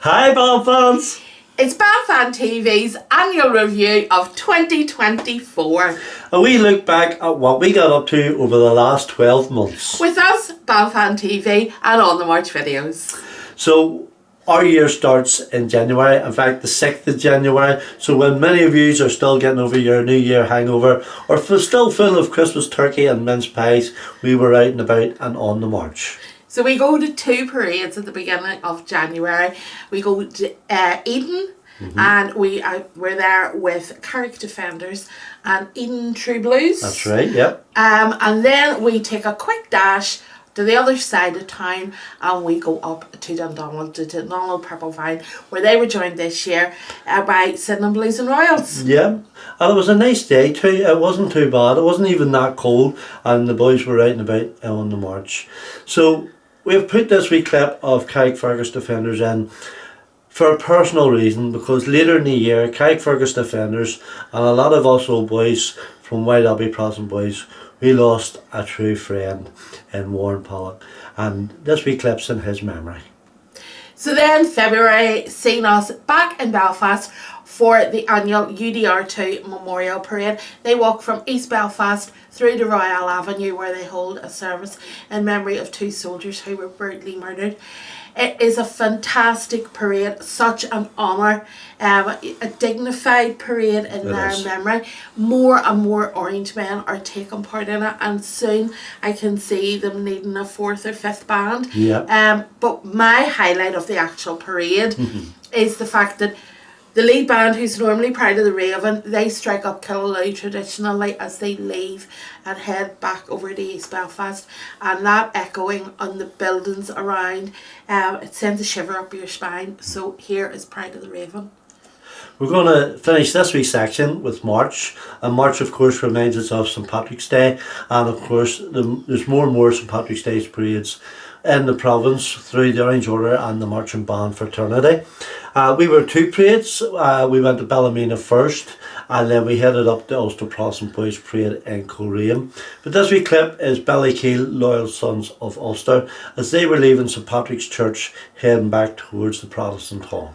Hi Belfast! It's Balfan TV's annual review of 2024. And we look back at what we got up to over the last 12 months. With us, Balfan TV and On The March videos. So our year starts in January, in fact the 6th of January. So when many of you are still getting over your New Year hangover or still full of Christmas turkey and mince pies, we were out and about and on the march. So we go to two parades at the beginning of January. We go to Eden, and we're there with Carrick Defenders and Eden True Blues. That's right, yep. And then we take a quick dash to the other side of town and we go up to Dundonald, to Tannaghhill Purple Vine, where they were joined this year by Sydenham Blues and Royals. Yeah, and it was a nice day too. It wasn't too bad. It wasn't even that cold, and the boys were out and about on the march. So we've put this wee clip of Carrickfergus Defenders in for a personal reason, because later in the year Carrickfergus Defenders and a lot of us old boys from White Abbey Protestant boys, we lost a true friend in Warren Pollock, and this wee clip's in his memory. So then February seen us back in Belfast for the annual UDR2 Memorial Parade. They walk from East Belfast through to Royal Avenue, where they hold a service in memory of two soldiers who were brutally murdered. It is a fantastic parade, such an honour, a dignified parade in their memory. More and more Orange men are taking part in it, and soon I can see them needing a fourth or fifth band. Yeah. But my highlight of the actual parade is the fact that the lead band, who's normally Pride of the Raven, they strike up Killaloo traditionally as they leave and head back over to East Belfast, and that echoing on the buildings around, it sends a shiver up your spine. So here is Pride of the Raven. We're going to finish this week's section with March, and March of course reminds us of St Patrick's Day, and of course there's more and more St Patrick's Day parades in the province through the Orange Order and the Marching Band fraternity. We were two parades. We went to Ballymena first, and then we headed up the Ulster Protestant Boys Parade in Coleraine. But this wee clip is Ballykeil Loyal Sons of Ulster as they were leaving St Patrick's Church heading back towards the Protestant Hall.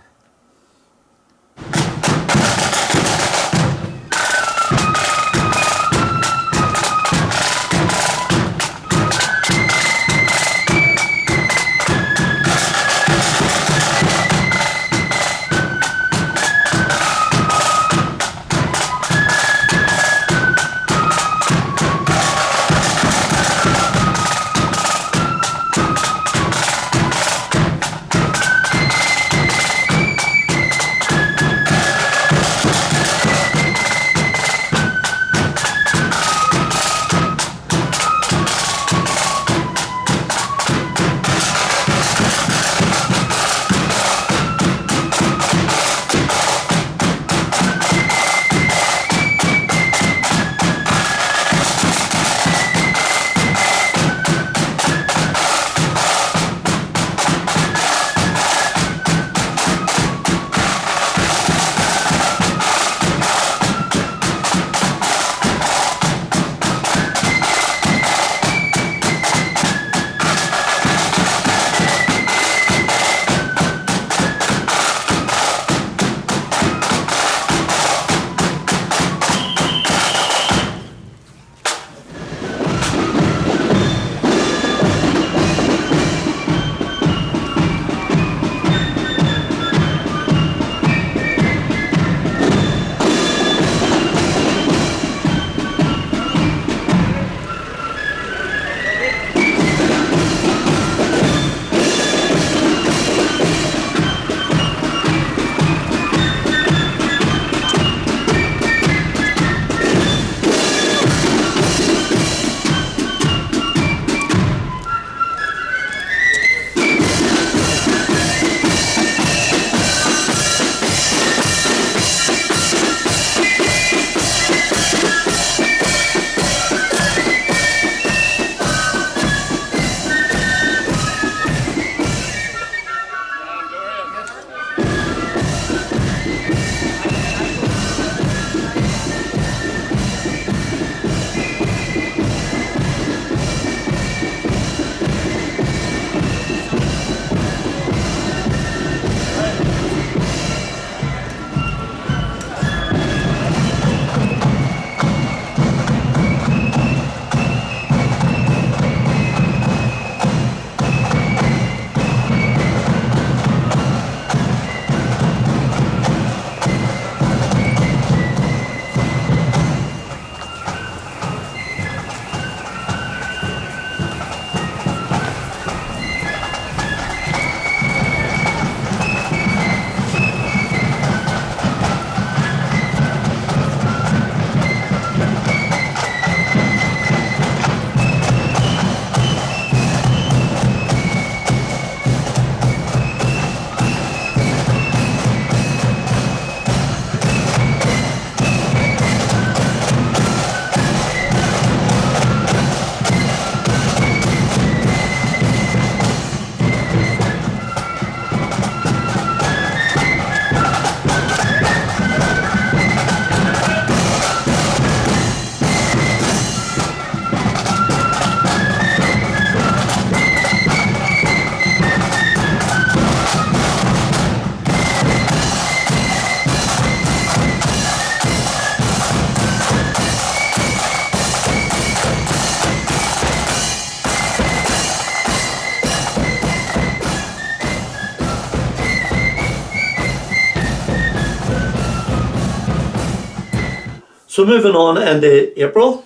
So moving on into April.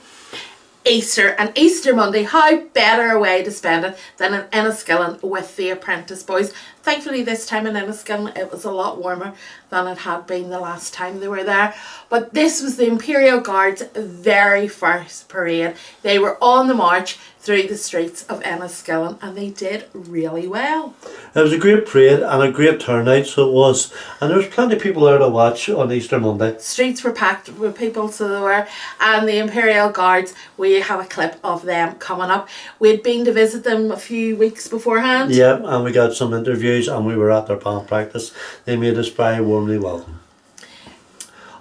Easter and Easter Monday. How better a way to spend it than in Enniskillen with the apprentice boys. Thankfully this time in Enniskillen it was a lot warmer than it had been the last time they were there. But this was the Imperial Guard's very first parade. They were on the march through the streets of Enniskillen and they did really well. It was a great parade and a great turnout, so it was. And there was plenty of people there to watch on Easter Monday. Streets were packed with people, so they were. And the Imperial Guards, we have a clip of them coming up. We'd been to visit them a few weeks beforehand. Yeah, and we got some interviews and we were at their band practice. They made us very warmly welcome.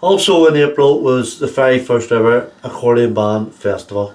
Also in April was the very first ever Accordion Band Festival.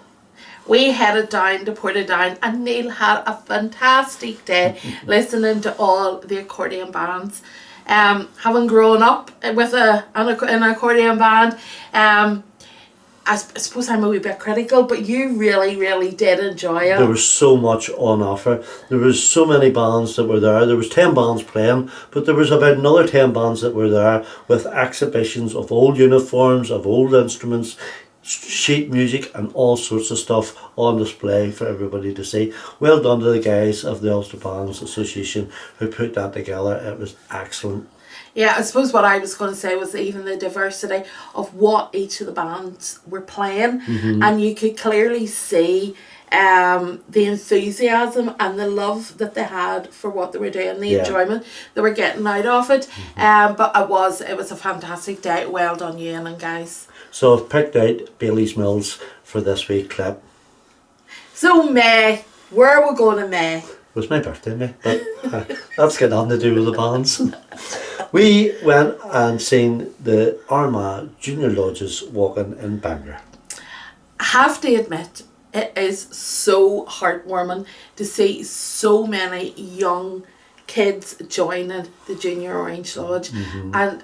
We headed down to Portadown and Neil had a fantastic day listening to all the accordion bands. Having grown up with an accordion band, I suppose I'm a wee bit critical, but you really, really did enjoy it. There was so much on offer. There was so many bands that were there. There was 10 bands playing, but there was about another 10 bands that were there with exhibitions of old uniforms, of old instruments, sheet music and all sorts of stuff on display for everybody to see. Well done to the guys of the Ulster Bands Association who put that together. It was excellent. Yeah, I suppose what I was going to say was even the diversity of what each of the bands were playing, and you could clearly see the enthusiasm and the love that they had for what they were doing, the enjoyment they were getting out of it. But it was a fantastic day. Well done, Ewan and guys. So I've picked out Bailey's Mills for this week clip. So May, where are we going in May? It was my birthday, May, but that's got nothing to do with the bands. We went and seen the Armagh Junior Lodges walking in Bangor. I have to admit, it is so heartwarming to see so many young kids joining the Junior Orange Lodge, and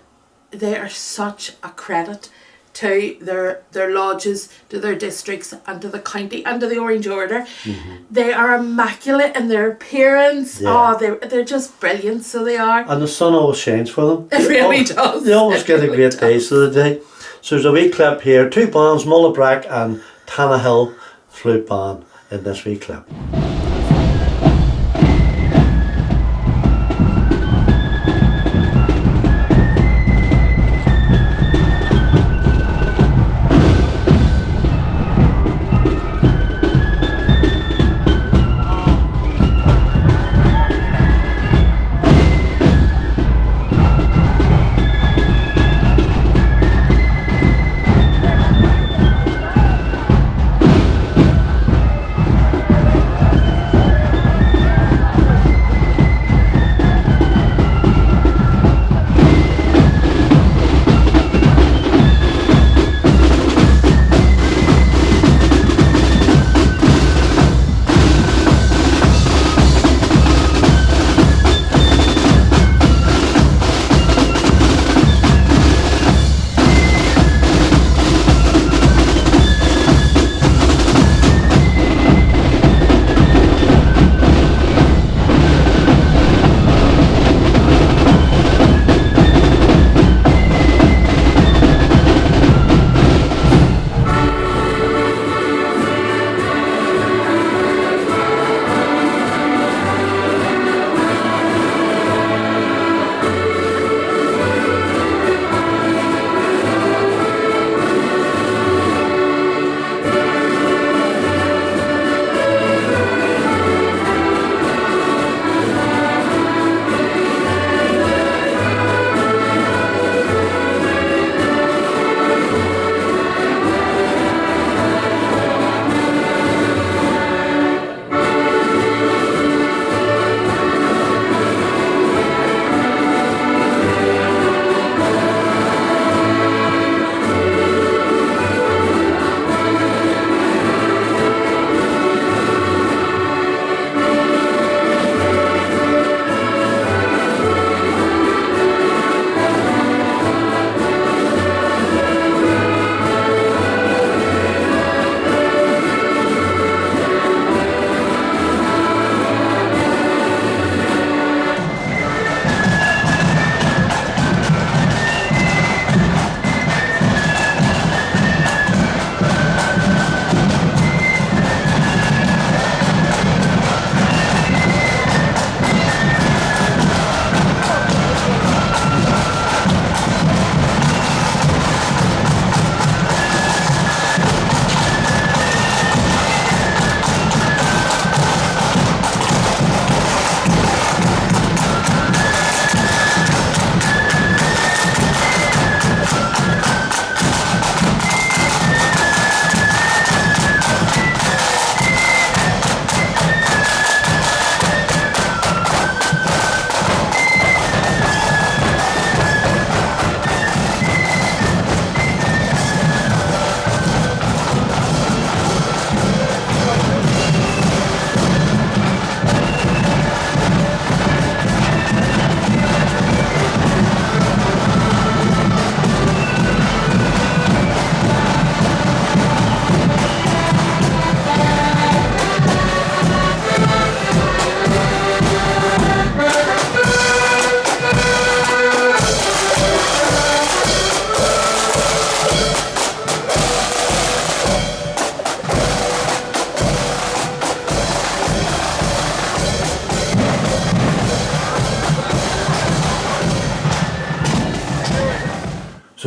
they are such a credit to their lodges, to their districts and to the county and to the Orange Order. They are immaculate in their appearance. Yeah. Oh, they're just brilliant, so they are. And the sun always shines for them. It really does. They always get a great taste of the day. So there's a wee clip here. 2 bands, Mullabrack and Tannaghhill Flute Band in this wee clip.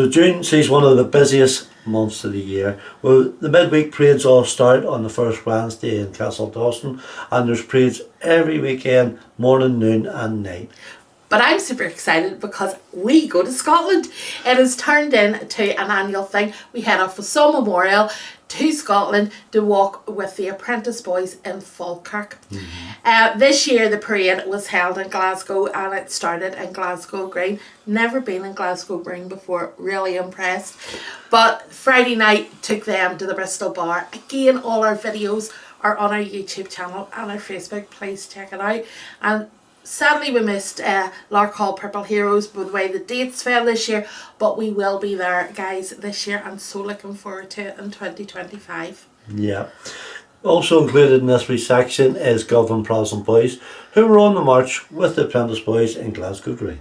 So June sees one of the busiest months of the year. Well, the midweek parades all start on the first Wednesday in Castle Dawson, and there's parades every weekend, morning, noon and night. But I'm super excited because we go to Scotland. It has turned into an annual thing. We head off for Somme Memorial to Scotland to walk with the apprentice boys in Falkirk. This year the parade was held in Glasgow and it started in Glasgow Green. Never been in Glasgow Green before, really impressed. But Friday night took them to the Bristol Bar. Again, all our videos are on our YouTube channel and our Facebook. Please check it out. And sadly we missed Lark Hall Purple Heroes by the way the dates fell this year, but we will be there, guys, this year. I'm so looking forward to it in 2025. Yeah. Also included in this week's section is Govan Protestant boys who were on the march with the apprentice boys in Glasgow Green.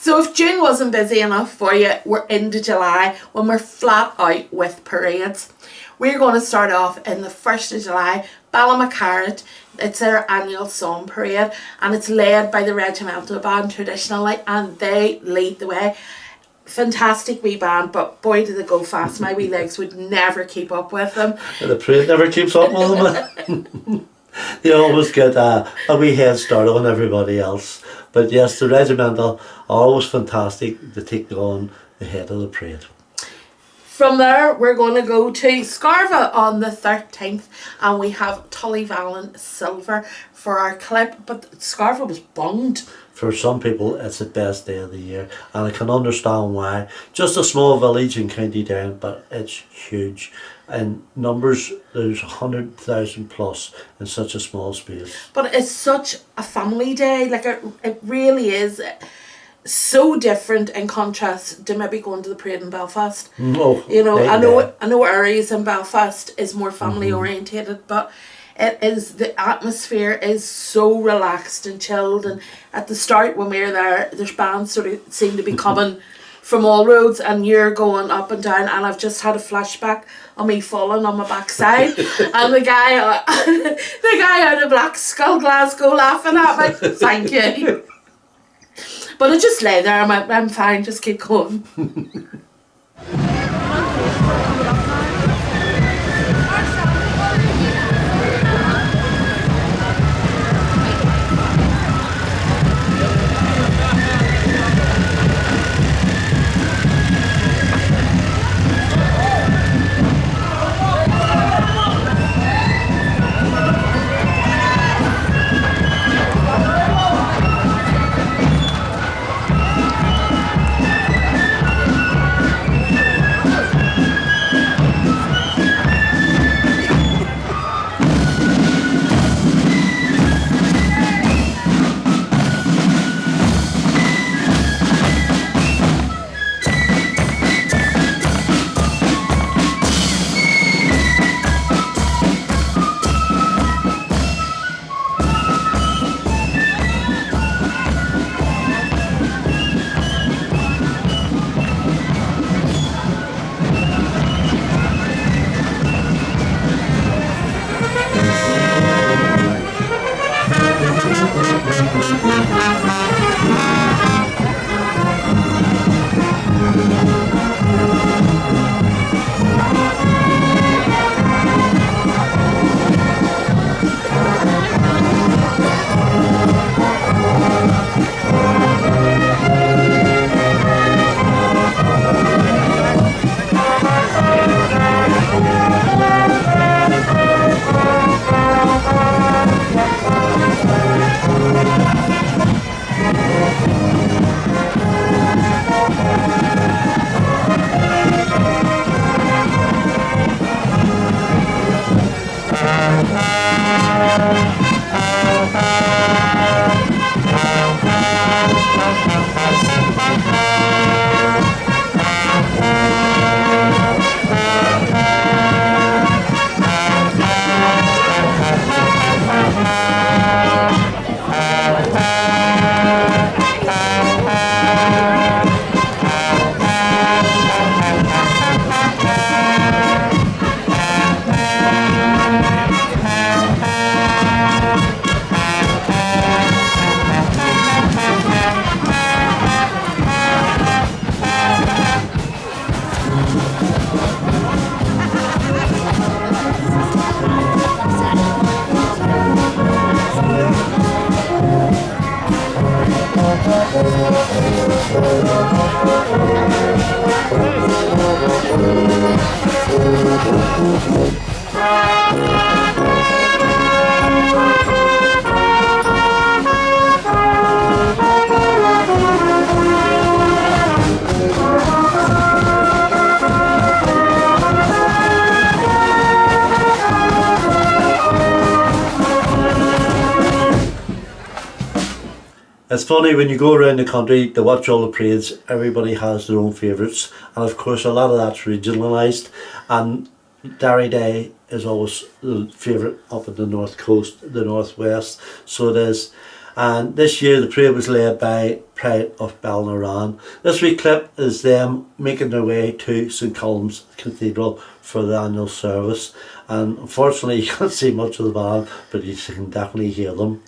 So if June wasn't busy enough for you, we're into July when we're flat out with parades. We're going to start off in the 1st of July, Ballinran. It's their annual Somme parade and it's led by the Regimental band traditionally, and they lead the way. Fantastic wee band, but boy do they go fast. My wee legs would never keep up with them. The parade never keeps up with them. They always get a wee head start on everybody else. But yes, the Regimental are always fantastic to take on the head of the parade. From there, we're going to go to Scarva on the 13th, and we have Tullyvallen Silver for our clip. But Scarva was bunged. For some people, it's the best day of the year, and I can understand why. Just a small village in County Down, but it's huge. In numbers, there's 100,000 plus in such a small space. But it's such a family day. Like it really is. so different in contrast to maybe going to the parade in Belfast. Oh, You know, right, I know areas in Belfast is more family orientated, but the atmosphere is so relaxed and chilled. And at the start when we were there's bands sort of seem to be coming from all roads, and you're going up and down, and I've just had a flashback of me falling on my backside and the guy out of Black Skull, Glasgow, laughing at me. Thank you. But I just lay there. I'm fine. Just keep going. It's funny when you go around the country to watch all the parades, everybody has their own favourites, and of course a lot of that's regionalised, and Derry Day is always the favourite up at the north coast, the northwest, so it is. And this year the parade was led by Pride of Ballinran. This wee clip is them making their way to St Colum's Cathedral for the annual service, and unfortunately you can't see much of the band, but you can definitely hear them.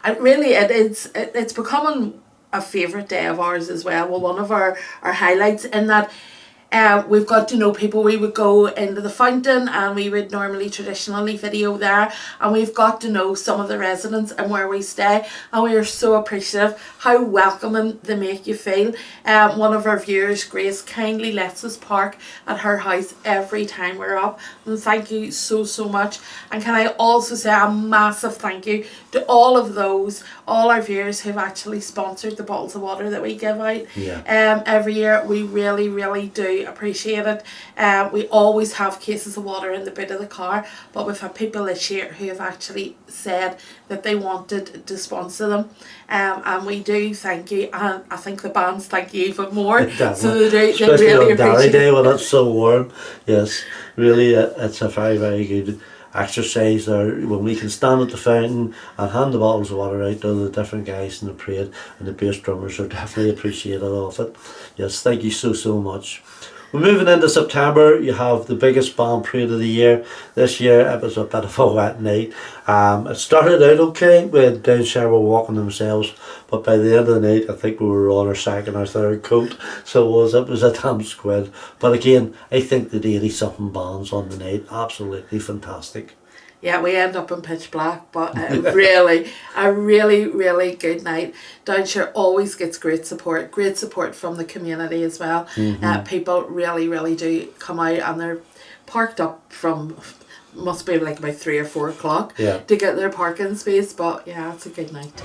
And really it's becoming a favourite day of ours as well. Well, one of our highlights in that we've got to know people. We would go into the fountain and we would normally traditionally video there, and we've got to know some of the residents and where we stay, and we are so appreciative how welcoming they make you feel. One of our viewers, Grace, kindly lets us park at her house every time we're up, and thank you so much. And can I also say a massive thank you to all our viewers who've actually sponsored the bottles of water that we give out every year. We really do do appreciate it. We always have cases of water in the boot of the car, but we've had people this year who have actually said that they wanted to sponsor them, and we do thank you, and I think the bands thank you even more. So they Especially really on Derry appreciate Day it. when it's so warm. Yes, really, it's a very, very good exercise there when we can stand at the fountain and hand the bottles of water out to the different guys in the parade, and the bass drummers are definitely appreciative of it. Yes, thank you so much. We're moving into September. You have the biggest band parade of the year. This year it was a bit of a wet night. It started out okay when Downshire were walking themselves, but by the end of the night I think we were on our second or third coat, so it was a damn squid. But again, I think the 80 something bands on the night, absolutely fantastic. Yeah, we end up in pitch black, but a really good night. Downshire always gets great support from the community as well. People really do come out, and they're parked up from, must be like about 3 or 4 o'clock to get their parking space, but yeah, it's a good night.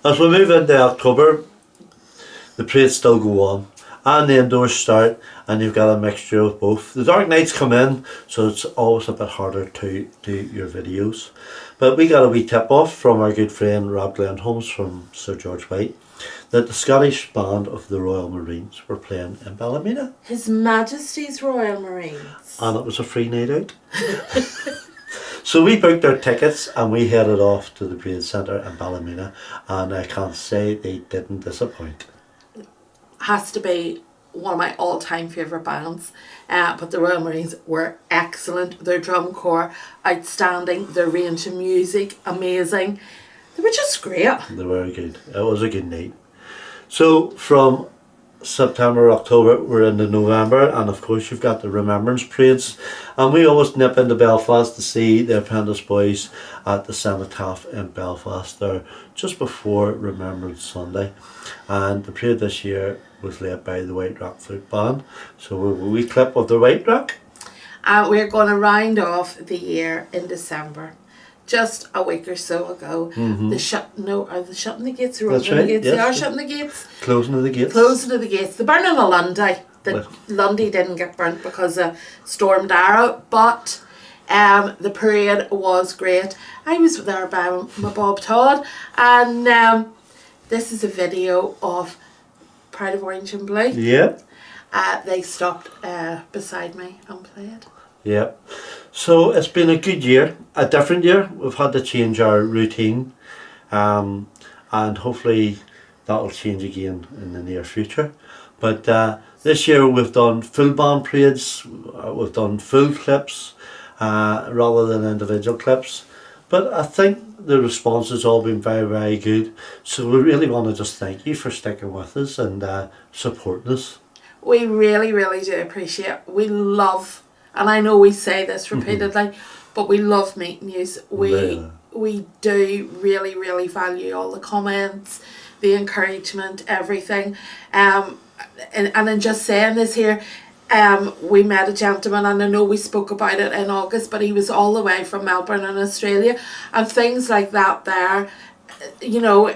As we move into October, the parades still go on, and the indoors start, and you've got a mixture of both. The dark nights come in, so it's always a bit harder to do your videos. But we got a wee tip off from our good friend Rob Glenholmes from Sir George White that the Scottish band of the Royal Marines were playing in Ballymena. His Majesty's Royal Marines. And it was a free night out. So we booked our tickets and we headed off to the parade centre in Ballymena, and I can't say they didn't disappoint. Has to be one of my all-time favourite bands, but the Royal Marines were excellent. Their drum corps outstanding, their range of music amazing. They were just great. They were good. It was a good night. So from September, October, we're into November, and of course you've got the Remembrance Parades, and we always nip into Belfast to see the Apprentice Boys at the Cenotaph in Belfast there just before Remembrance Sunday, and the parade this year was led by the Whiterock Flute Band. So we have a wee clip of the Whiterock. We're going to round off the year in December. Just a week or so ago, are they shutting the gates? Or That's opening right, the gates? yes. They are shutting the gates. Closing of the gates. Closing of the gates. The burning of Lundy. The Lundy didn't get burnt because of Storm Dara, but the parade was great. I was there by my Bob Todd, and this is a video of Pride of Orange and Blue. Yeah. They stopped beside me and played. Yeah. So it's been a good year, a different year. We've had to change our routine, and hopefully that'll change again in the near future. But this year we've done full band parades, we've done full clips rather than individual clips. But I think the response has all been very, very good. So we really want to just thank you for sticking with us and supporting us. We really, really do appreciate it. We love, and I know we say this repeatedly, but we love meeting you. We do really, really value all the comments, the encouragement, everything. And then just saying this here, we met a gentleman, and I know we spoke about it in August, but he was all the way from Melbourne in Australia, and things like that there, you know,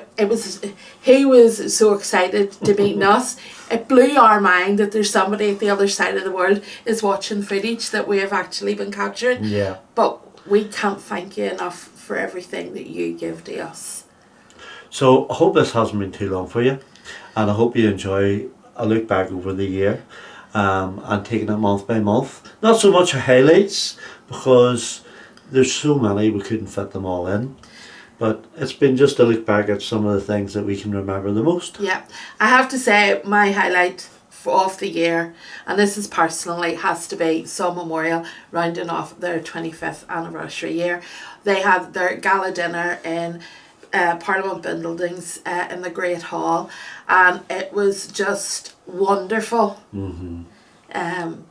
he was so excited to meet us. It blew our mind that there's somebody at the other side of the world is watching footage that we have actually been capturing. Yeah. But we can't thank you enough for everything that you give to us. So I hope this hasn't been too long for you, and I hope you enjoy a look back over the year and taking it month by month. Not so much highlights, because there's so many we couldn't fit them all in. But it's been just a look back at some of the things that we can remember the most. Yeah, I have to say my highlight of the year, and this is personally, has to be Somme Memorial rounding off their 25th anniversary year. They had their gala dinner in Parliament Buildings in the Great Hall, and it was just wonderful. Now I'm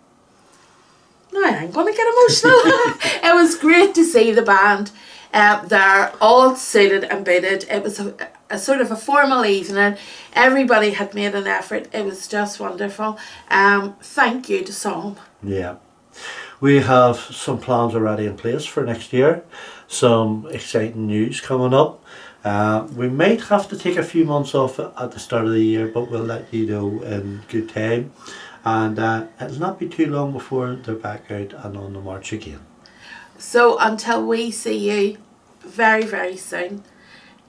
going to get emotional. It was great to see the band. They're all suited and booted. It was a sort of a formal evening. Everybody had made an effort. It was just wonderful. Thank you to Somme. Yeah. We have some plans already in place for next year. Some exciting news coming up. We might have to take a few months off at the start of the year, but we'll let you know in good time. And it'll not be too long before they're back out and on the march again. So until we see you very, very soon,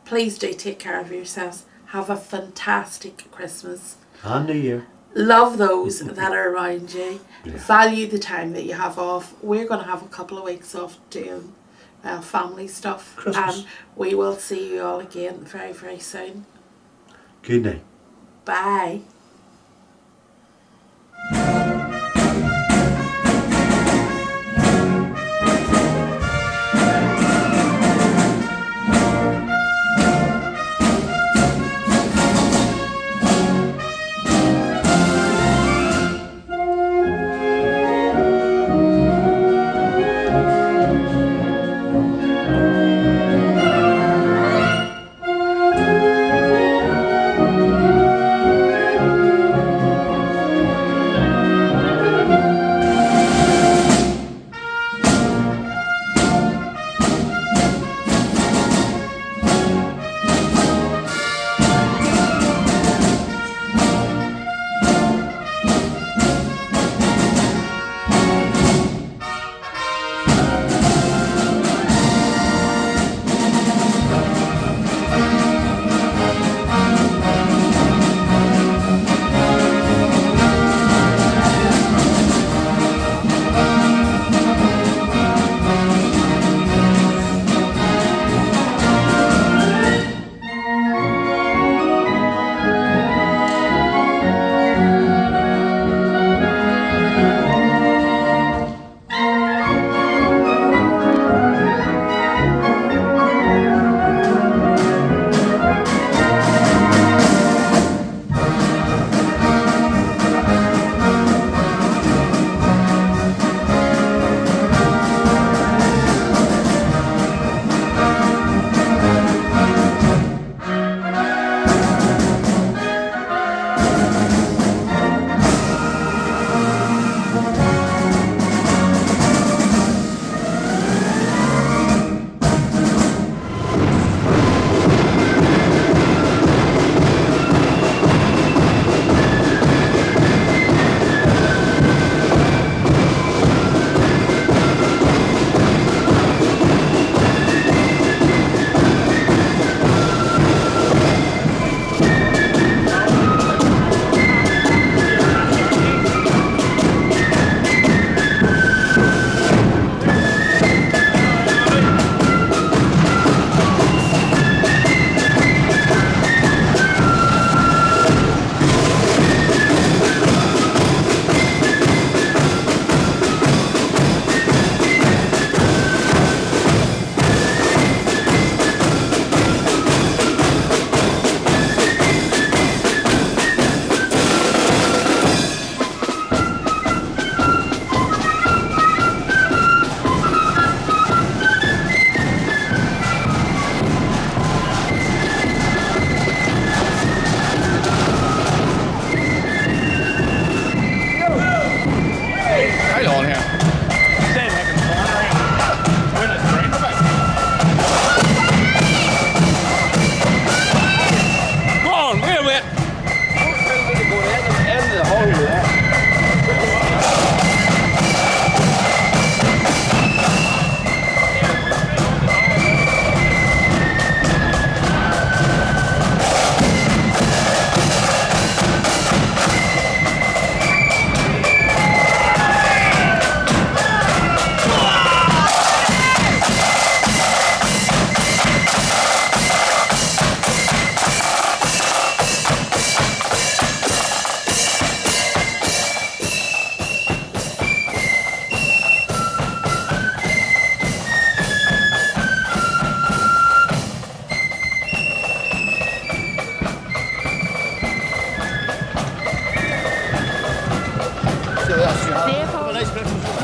please do take care of yourselves. Have a fantastic Christmas. And New Year. Love those that are around you. Yeah. Value the time that you have off. We're going to have a couple of weeks off doing family stuff. Christmas. And we will see you all again very, very soon. Good night. Bye. nice breakfast.